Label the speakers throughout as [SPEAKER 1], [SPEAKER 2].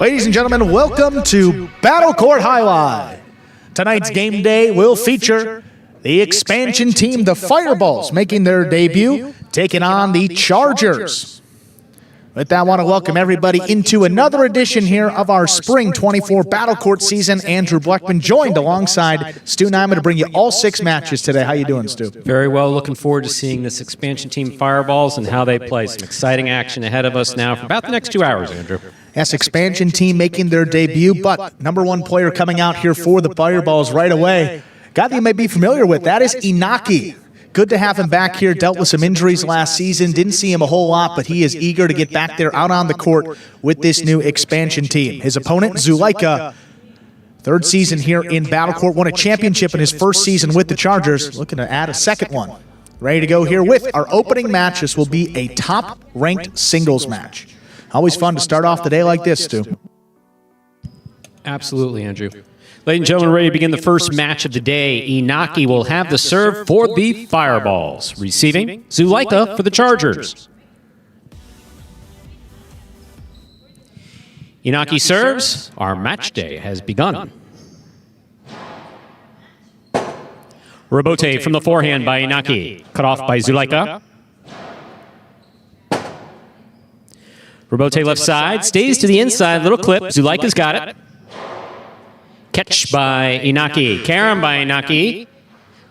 [SPEAKER 1] Ladies and gentlemen, welcome to Court Jai-Alai. Tonight's game day will feature the expansion team, the Fireballs, making their debut, taking on the Chargers. With that, I want to welcome everybody into another edition here of our Spring 24 Battle Court season. Andrew Bleckman joined alongside Stu Nyman to bring you all 6 matches today. How you doing, Stu?
[SPEAKER 2] Very well. Looking forward to seeing this expansion team Fireballs and how they play. Some exciting action ahead of us now for about the next 2 hours, Andrew.
[SPEAKER 1] Yes, expansion team making their debut, but #1 player coming out here for the Fireballs right away. Guy that you may be familiar with, that is Inaki. Good to have him back here. Dealt with some injuries last season. Didn't see him a whole lot, but he is eager to get back there out on the court with this new expansion team. His opponent, Zulaika, 3rd season here in Battle Court, won a championship in his 1st season with the Chargers. Looking to add a 2nd one. Ready to go here with our opening match. This will be a top-ranked singles match. Always fun to start off the day like this, Stu.
[SPEAKER 2] Absolutely, Andrew. Ladies and gentlemen, ready to begin the first match of the day. Inaki will have the serve for the Fireballs. Receiving, Zulaika for the Chargers. Inaki serves. Our match day has begun. Rebote from the forehand by Inaki. Cut off by Zulaika. Rebote left side. Stays to the inside. Little clip. Zulaika's got it. Catch by Inaki. Carom by Inaki.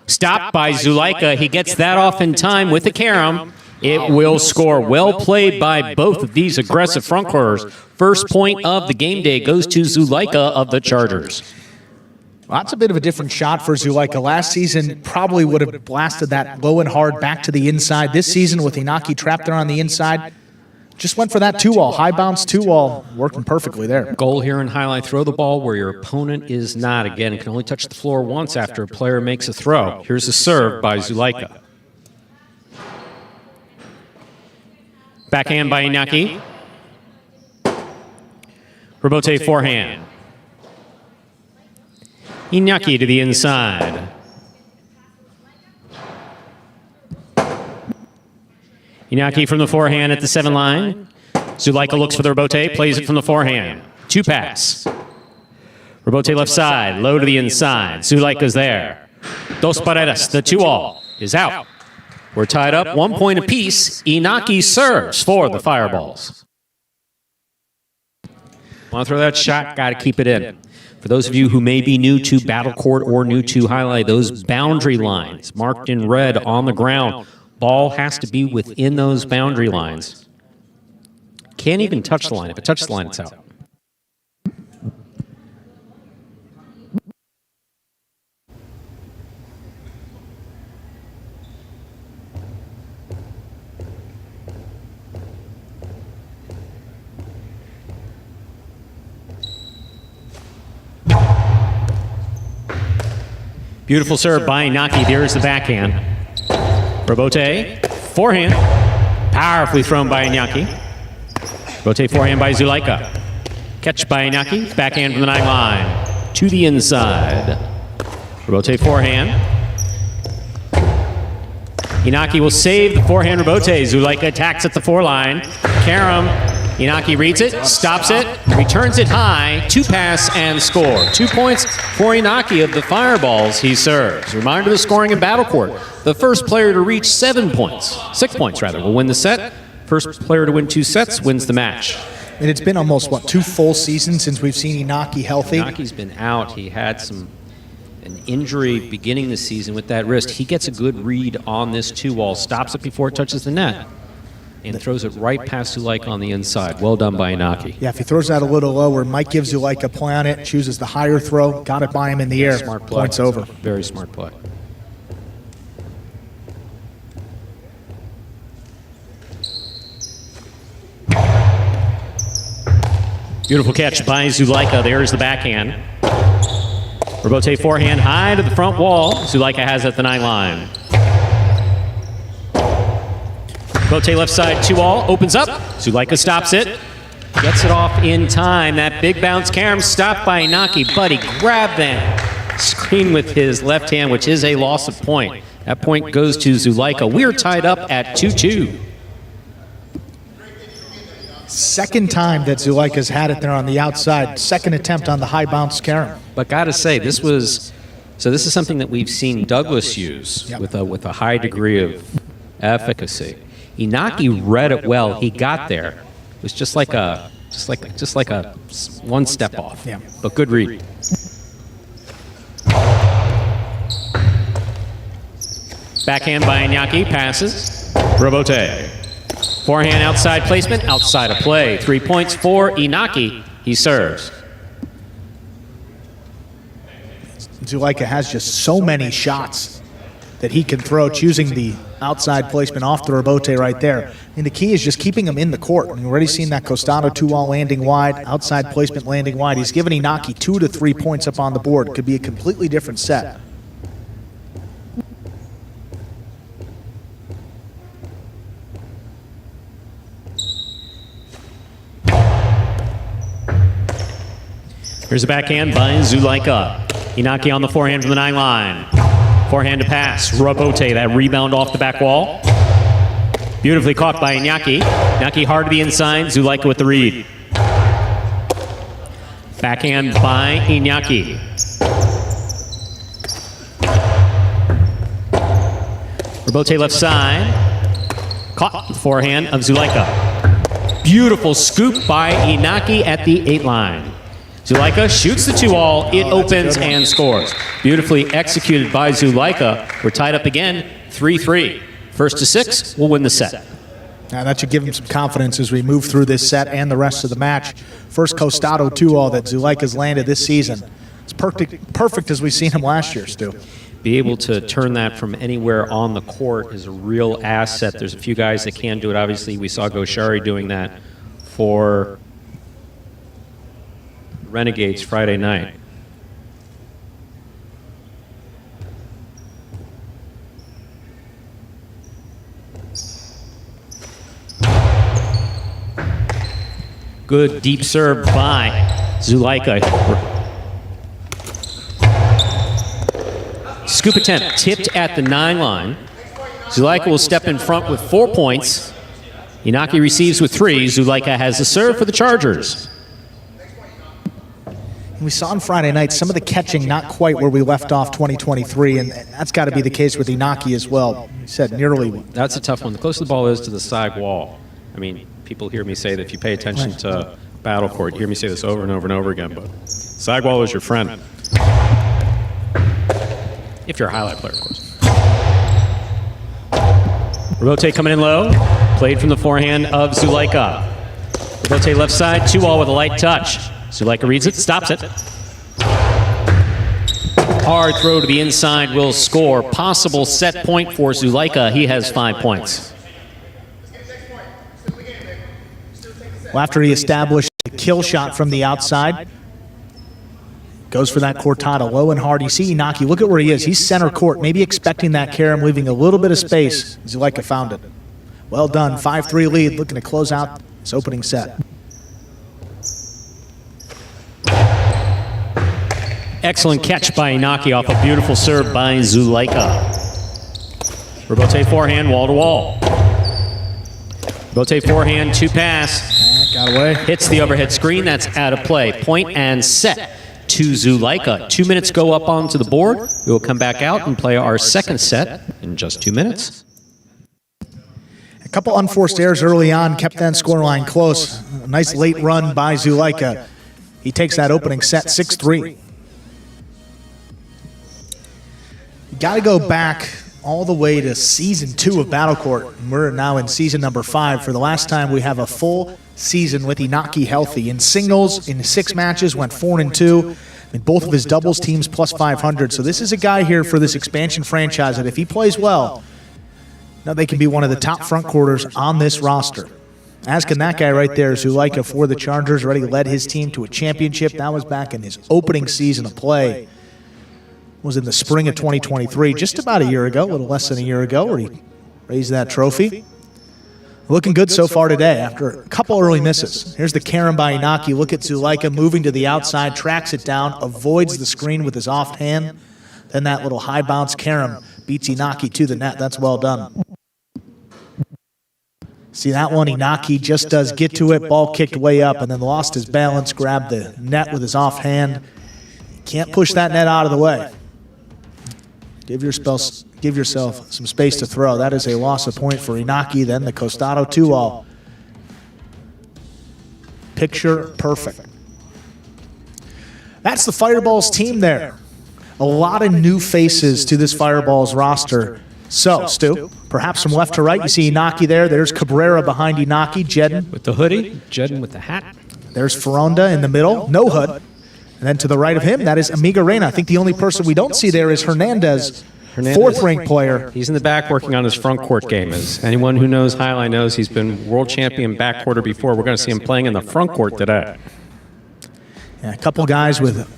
[SPEAKER 2] Stop by Zulaika. He gets that off in time with the carom. It will score. Well played by both of these aggressive front courters. First point of the game day goes to Zulaika of the Chargers.
[SPEAKER 1] Well, that's a bit of a different shot for Zulaika. Last season probably would have blasted that low and hard back to the inside. This season with Inaki trapped there on the inside, just went for that 2-wall, high bounce 2-wall, working perfectly there.
[SPEAKER 2] Goal here in highlight, throw the ball where your opponent is not. Again, it can only touch the floor once after a player makes a throw. Here's a serve by Zulaika. Backhand by Inaki. Rebote forehand. Inaki to the inside. Inaki from the forehand at the 7 line. Zulaika looks for the rebote, plays it from the forehand. 2 pass. Rebote left side, low to the inside. Zulaika's there. Dos paredes, the 2-all is out. We're tied up 1 point apiece. Inaki serves for the Fireballs. Want to throw that shot? Got to keep it in. For those of you who may be new to Battle Court or new to Highlight, those boundary lines marked in red on the ground. Ball has to be within those boundary lines. Can't even touch the line. If it touches the line, it's out. Beautiful serve by Inaki. There's the backhand. Rebote, forehand, powerfully thrown by Inaki. Rebote forehand by Zulaika. Catch by Inaki, backhand from the 9 line. To the inside. Rebote forehand. Inaki will save the forehand rebote. Zulaika attacks at the 4 line. Carom, Inaki reads it, stops it, returns it high, 2 pass and score. 2 points for Inaki of the Fireballs. He serves. Reminder of the scoring in Battle Court. The first player to reach 6 points rather, will win the set. First player to win 2 sets wins the match.
[SPEAKER 1] And it's been almost, 2 full seasons since we've seen Inaki healthy?
[SPEAKER 2] Inaki's been out. He had an injury beginning the season with that wrist. He gets a good read on this 2-wall, stops it before it touches the net, and throws it right past Zulaika on the inside. Well done by Inaki.
[SPEAKER 1] Yeah, if he throws that a little lower, Mike gives Zulaika a play on it, chooses the higher throw, got it by him in the air.
[SPEAKER 2] Smart play.
[SPEAKER 1] Points over.
[SPEAKER 2] Very smart play. Beautiful catch by Zulaika. There's the backhand. Rebote forehand high to the front wall. Zulaika has it at the 9 line. Rebote left side 2-all, opens up. Zulaika stops it. Gets it off in time. That big bounce carom stopped by Inaki, but he grabbed that screen with his left hand, which is a loss of point. That point goes to Zulaika. We're tied up at 2-2.
[SPEAKER 1] Second time that Zulaika's had it there on the outside. Second attempt on the high bounce Karam.
[SPEAKER 2] But gotta say, this is something that we've seen Douglas use with a high degree of efficacy. Inaki read it well. He got there. It was just like a one step off.
[SPEAKER 1] Yeah.
[SPEAKER 2] But good read. Backhand by Inaki, passes. Robote. Forehand outside placement, outside of play. 3 points for Inaki. He serves.
[SPEAKER 1] Zulaika has just so many shots that he can throw, choosing the outside placement off the Robote right there. And the key is just keeping him in the court. We've already seen that Costado 2-all landing wide, outside placement landing wide. He's given Inaki 2 to 3 points up on the board. Could be a completely different set.
[SPEAKER 2] Here's a backhand by Zulaika. Inaki on the forehand from the 9 line. Forehand to pass. Robote, that rebound off the back wall. Beautifully caught by Inaki. Inaki hard to the inside. Zulaika with the read. Backhand by Inaki. Robote left side. Caught the forehand of Zulaika. Beautiful scoop by Inaki at the 8 line. Zulaika shoots the 2-all, it opens and scores. Beautifully executed by Zulaika. We're tied up again, 3-3. First to 6, we'll win the set.
[SPEAKER 1] Now that should give him some confidence as we move through this set and the rest of the match. First Costado 2-all that Zulaika's landed this season. It's perfect as we've seen him last year, Stu.
[SPEAKER 2] Be able to turn that from anywhere on the court is a real asset. There's a few guys that can do it. Obviously, we saw Goshari doing that for Renegades Friday night. Good deep serve by Zulaika. Scoop attempt tipped at the 9 line. Zulaika will step in front with 4 points. Inaki receives with 3. Zulaika has the serve for the Chargers.
[SPEAKER 1] We saw on Friday night some of the catching not quite where we left off 2023, and that's got to be the case with Inaki as well. He said nearly.
[SPEAKER 2] That's a tough one. The closer the ball is to the side wall. I mean, people hear me say that if you pay attention to battle court, you hear me say this over and over and over again, but side wall is your friend. If you're a highlight player, of course. Robote coming in low. Played from the forehand of Zulaika. Robote left side, 2-all with a light touch. Zulaika reads it, stops it. Hard throw to the inside will score. Possible set point for Zulaika. He has 5 points.
[SPEAKER 1] Well, after he established the kill shot from the outside, goes for that cortada low and hard. You see Inaki, look at where he is. He's center court, maybe expecting that Karam, leaving a little bit of space. Zulaika found it. Well done, 5-3 lead, looking to close out this opening set.
[SPEAKER 2] Excellent catch by Inaki off a beautiful serve by Zulaika. Robote forehand, wall to wall. Robote forehand, 2 pass.
[SPEAKER 1] Got away.
[SPEAKER 2] Hits the overhead screen, that's out of play. Point and set to Zulaika. 2 minutes go up onto the board. We will come back out and play our second set in just 2 minutes.
[SPEAKER 1] A couple unforced errors early on kept that scoreline close. A nice late run by Zulaika. He takes that opening set 6-3. Got to go back all the way to season 2 of Battle Court. And we're now in season number 5. For the last time, we have a full season with Inaki healthy. In singles, in 6 matches, went 4-2. In both of his doubles teams, plus 500. So this is a guy here for this expansion franchise that if he plays well, now they can be one of the top front quarters on this roster. As can that guy right there, Zulaika for the Chargers, already led his team to a championship. That was back in his opening season of play. Was in the spring of 2023, just about a year ago, a little less than a year ago, where he raised that trophy. Looking good so far today after a couple early misses. Here's the Karam by Inaki. Look at Zulaika moving to the outside, tracks it down, avoids the screen with his offhand. Then that little high bounce Karam beats Inaki to the net. That's well done. See that one, Inaki just does get to it, ball kicked way up, and then lost his balance, grabbed the net with his offhand. Can't push that net out of the way. Give yourself some space to throw. That is a loss of point for Inaki. Then the Costado 2-all. Picture perfect. That's the Fireballs team there. A lot of new faces to this Fireballs roster. So, Stu, perhaps from left to right, you see Inaki there. There's Cabrera behind Inaki. Jedin
[SPEAKER 2] with the hoodie. Jedin with the hat.
[SPEAKER 1] There's Ferronda in the middle. No hood. And then to the right of him, that is Amiga Reina. I think the only person we don't see there is Hernandez, fourth-ranked player.
[SPEAKER 2] He's in the back working on his front court game. As anyone who knows Jai-Alai knows, he's been world champion backcourter before. We're going to see him playing in the front court today.
[SPEAKER 1] Yeah, a couple guys with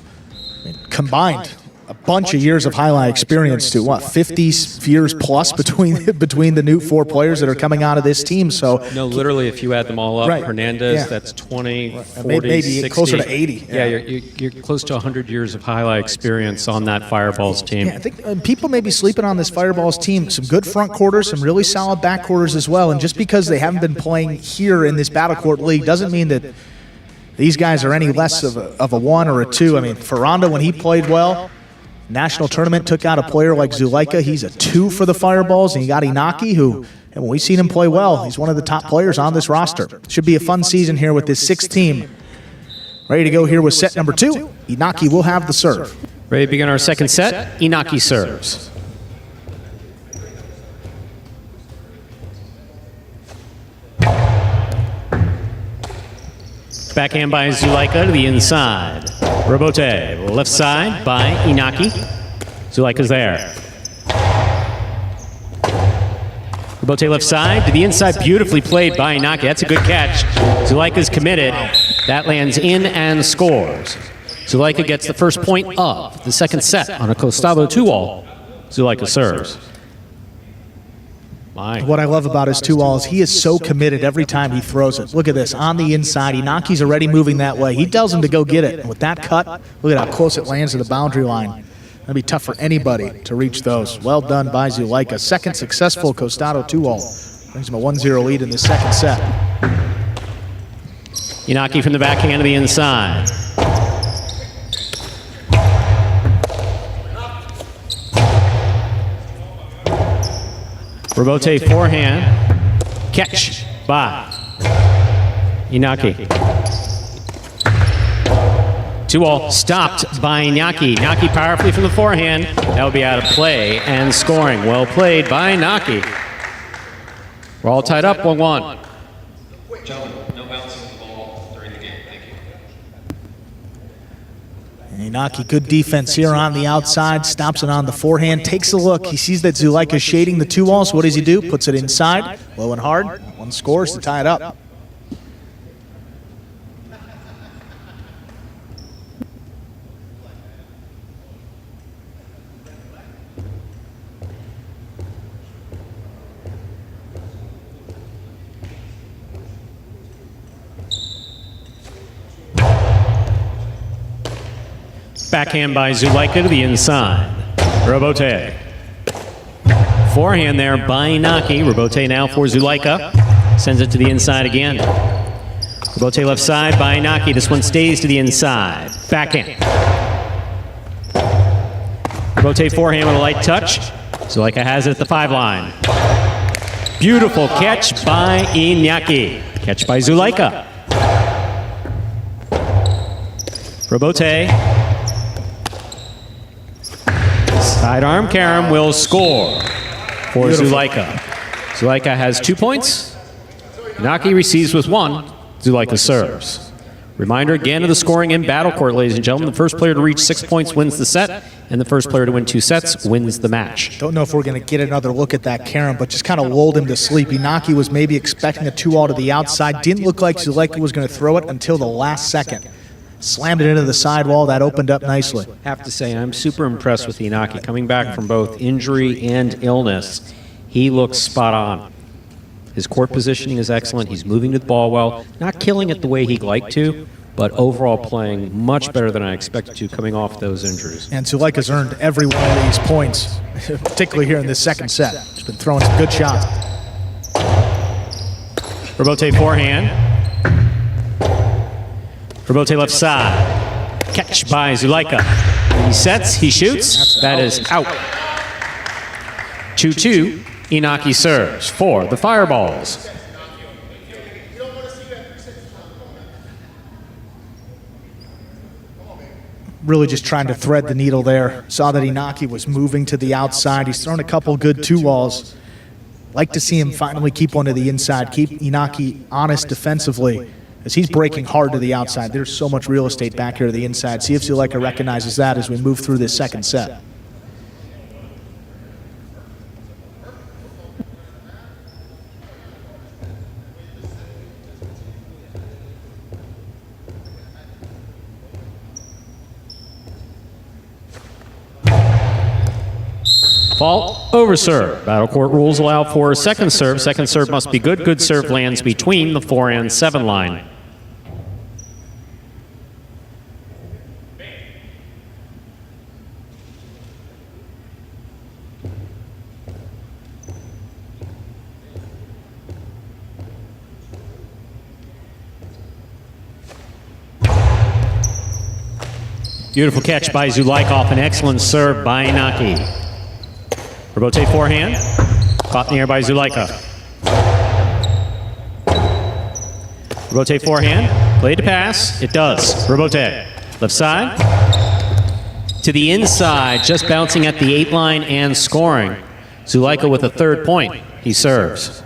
[SPEAKER 1] combined a bunch of years of Jai-Alai experience to what, 50 years plus between the new 4 players that are coming out of this team. So
[SPEAKER 2] no, literally, if you add them all up, right. Hernandez, yeah. That's 20, 40, maybe 60.
[SPEAKER 1] Closer to 80.
[SPEAKER 2] Yeah, you're close to 100 years of Jai-Alai experience on that Fireballs team.
[SPEAKER 1] Yeah, I think people may be sleeping on this Fireballs team. Some good front quarters, some really solid back quarters as well. And just because they haven't been playing here in this Battle Court League doesn't mean that these guys are any less of a 1 or a 2. I mean, Ferronda, when he played well, national tournament took out a player like Zulaika. He's a 2 for the Fireballs. And you got Inaki, who, and when we've seen him play well, he's one of the top players on this roster. Should be a fun season here with this 6th team. Ready to go here with set number 2. Inaki will have the serve.
[SPEAKER 2] Ready to begin our second set. Inaki serves. Backhand by Zulaika to the inside. Robote, left side by Inaki. Zulaika's there. Robote left side to the inside, beautifully played by Inaki. That's a good catch. Zulaika's committed. That lands in and scores. Zulaika gets the first point of the second set on a Costado 2-all. Zulaika serves.
[SPEAKER 1] What I love about his 2-all is he is so committed every time he throws it. Look at this, on the inside. Inaki's already moving that way. He tells him to go get it. And with that cut, look at how close it lands to the boundary line. It'll be tough for anybody to reach those. Well done by Zulaika. Second successful Costado 2-all. Brings him a 1-0 lead in the second set.
[SPEAKER 2] Inaki from the backhand to the inside. Robote forehand, catch by Inaki. 2-all stopped by Inaki. Inaki powerfully from the forehand. That will be out of play and scoring. Well played by Inaki. We're all tied up, 1-1.
[SPEAKER 3] Gentlemen, no bouncing the ball during the game. Thank you.
[SPEAKER 1] Inaki, good defense here on the outside, stops it on the forehand, takes a look. He sees that Zulaika is shading the 2-all, so what does he do? Puts it inside, low and hard. One scores to tie it up.
[SPEAKER 2] Backhand by Zulaika to the inside. Robote. Forehand there by Inaki. Robote now for Zulaika. Sends it to the inside again. Robote left side by Inaki. This one stays to the inside. Backhand. Robote forehand with a light touch. Zulaika has it at the 5-line. Beautiful catch by Inaki. Catch by Zulaika. Robote. Sidearm Karam will score for Zulaika. Zulaika has 2 points. Inaki receives with 1. Zulaika serves. Reminder again of the scoring in Battle Court, ladies and gentlemen. The first player to reach 6 points wins the set, and the first player to win 2 sets wins the match.
[SPEAKER 1] Don't know if we're going to get another look at that Karam, but just kind of lulled him to sleep. Inaki was maybe expecting a 2-all to the outside. Didn't look like Zulaika was going to throw it until the last second. Slammed it into the sidewall. That opened up nicely.
[SPEAKER 2] Have to say, I'm super impressed with Inaki. Coming back from both injury and illness, he looks spot on. His court positioning is excellent. He's moving to the ball well. Not killing it the way he'd like to, but overall playing much better than I expected to coming off those injuries.
[SPEAKER 1] And Zulaika's earned every one of these points, particularly here in this second set. He's been throwing some good shots.
[SPEAKER 2] Robote forehand. Robote left side. Catch by Zulaika. He sets, he shoots. That is out. 2-2. Inaki serves for the Fireballs.
[SPEAKER 1] Really just trying to thread the needle there. Saw that Inaki was moving to the outside. He's thrown a couple good 2-walls. Like to see him finally keep one to the inside, keep Inaki honest defensively, as he's breaking hard to the outside. There's so much real estate back here to the inside. See if Zulaika recognizes that as we move through this second set.
[SPEAKER 2] Fault over serve. Battle court rules allow for a second serve. Second serve must be good. Good serve lands between the 4 and 7 line. Beautiful catch by Zulaika off an excellent serve by Inaki. Robote forehand. Caught in the air by Zulaika. Robote forehand. Played to pass. It does. Robote. Left side. To the inside. Just bouncing at the 8 line and scoring. Zulaika with a 3rd point. He serves.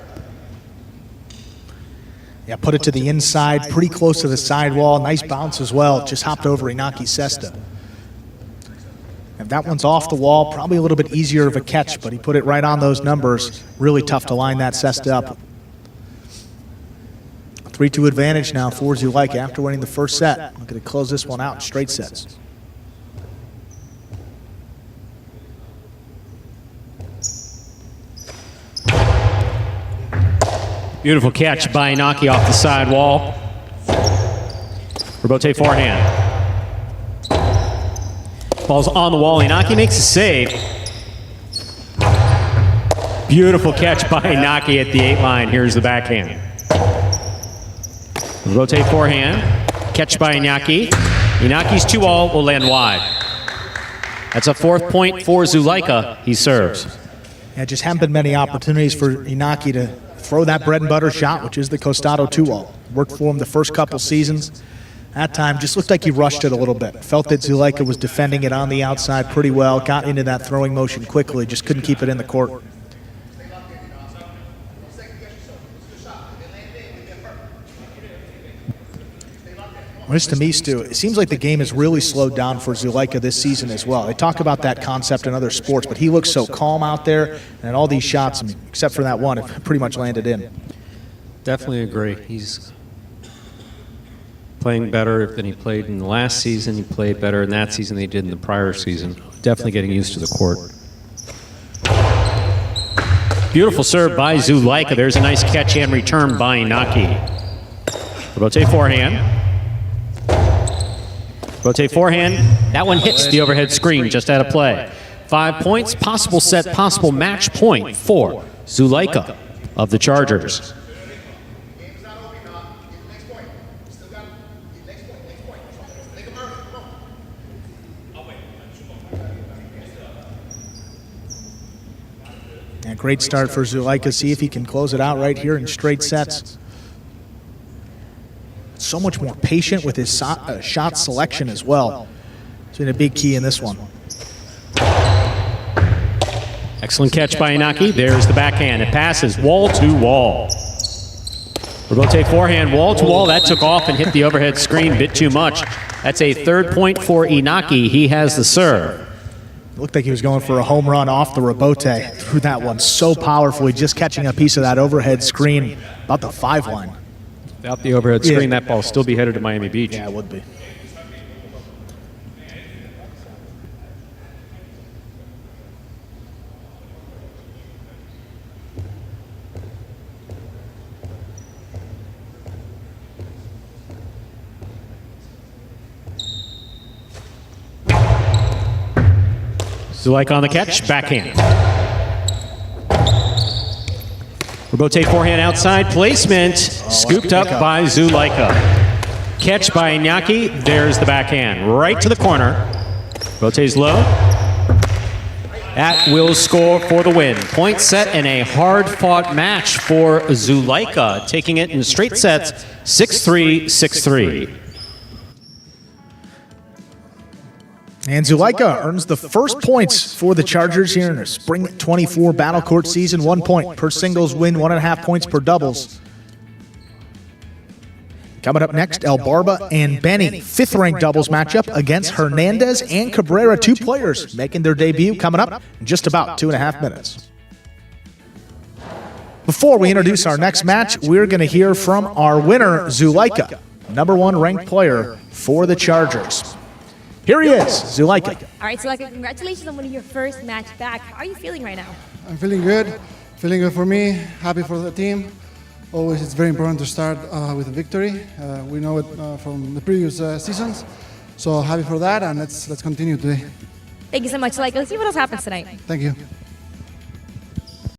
[SPEAKER 1] Yeah, put it to the inside. Pretty close to the sidewall. Nice bounce as well. Just hopped over Inaki's cesta. If that one's off the wall, probably a little bit easier of a catch, but he put it right on those numbers. Really tough to line that cesta up. 3-2 advantage now for Zulaika after winning the first set. Looking to close this one out in straight sets.
[SPEAKER 2] Beautiful catch by Inaki off the side wall. Robote forehand. Ball's on the wall. Inaki makes a save. Beautiful catch by Inaki at the 8 line. Here's the backhand. Rotate forehand. Catch by Inaki. Inaki's 2-all will land wide. That's a 4th point for Zulaika. He serves.
[SPEAKER 1] Yeah, just haven't been many opportunities for Inaki to throw that bread and butter shot, which is the Costado 2-all. Worked for him the first couple seasons. That time just looked like he rushed it a little bit. Felt that Zulaika was defending it on the outside pretty well. Got into that throwing motion quickly. Just couldn't keep it in the court. Just to me, Stu, it seems like the game has really slowed down for Zulaika this season as well. They talk about that concept in other sports, but he looks so calm out there, and all these shots, except for that one, have pretty much landed in.
[SPEAKER 4] Definitely agree. He's playing better than he played in the last season. He played better in that season than he did in the prior season. Definitely getting used to the court.
[SPEAKER 2] Beautiful serve by Zulaika. There's a nice catch and return by Inaki. Rotate forehand. Rotate forehand. That one hits the overhead screen just out of play. 5 points, possible set, possible match point for Zulaika of the Chargers.
[SPEAKER 1] Yeah, great start for Zulaika. See if he can close it out right here in straight sets. So much more patient with his shot selection as well. It's been a big key in this one.
[SPEAKER 2] Excellent catch by Inaki. There's the backhand. It passes wall to wall. Rotate forehand, wall to wall. That took off and hit the overhead screen a bit too much. That's a 3rd point for Inaki. He has the serve.
[SPEAKER 1] Looked like he was going for a home run off the Robote. Threw that one so powerfully, just catching a piece of that overhead screen about the 5 line.
[SPEAKER 4] Without the overhead screen, that ball still be headed to Miami Beach.
[SPEAKER 1] Yeah, it would be.
[SPEAKER 2] Zulaika on the catch, backhand. Robote forehand outside placement, scooped up by Zulaika. Catch by Inaki, there's the backhand, right to the corner. Robote's low. At will score for the win. Point set and a hard-fought match for Zulaika, taking it in straight sets, 6-3, 6-3.
[SPEAKER 1] And Zulaika earns the first points for the Chargers here in their Spring 24 Battle Court season. 1 point per singles win, 1.5 points per doubles. Coming up next, El Barba and Benny, 5th-ranked doubles matchup against Hernandez and Cabrera, 2 players making their debut coming up in just about 2.5 minutes. Before we introduce our next match, we're going to hear from our winner, Zulaika, #1 ranked player for the Chargers. Here he is, Zulaika.
[SPEAKER 5] All right, Zulaika, congratulations on winning your first match back. How are you feeling right now?
[SPEAKER 6] I'm feeling good for me, happy for the team. Always it's very important to start with a victory. We know it from the previous seasons, so happy for that, and let's continue today.
[SPEAKER 5] Thank you so much, Zulaika. Let's see what else happens tonight.
[SPEAKER 6] Thank you.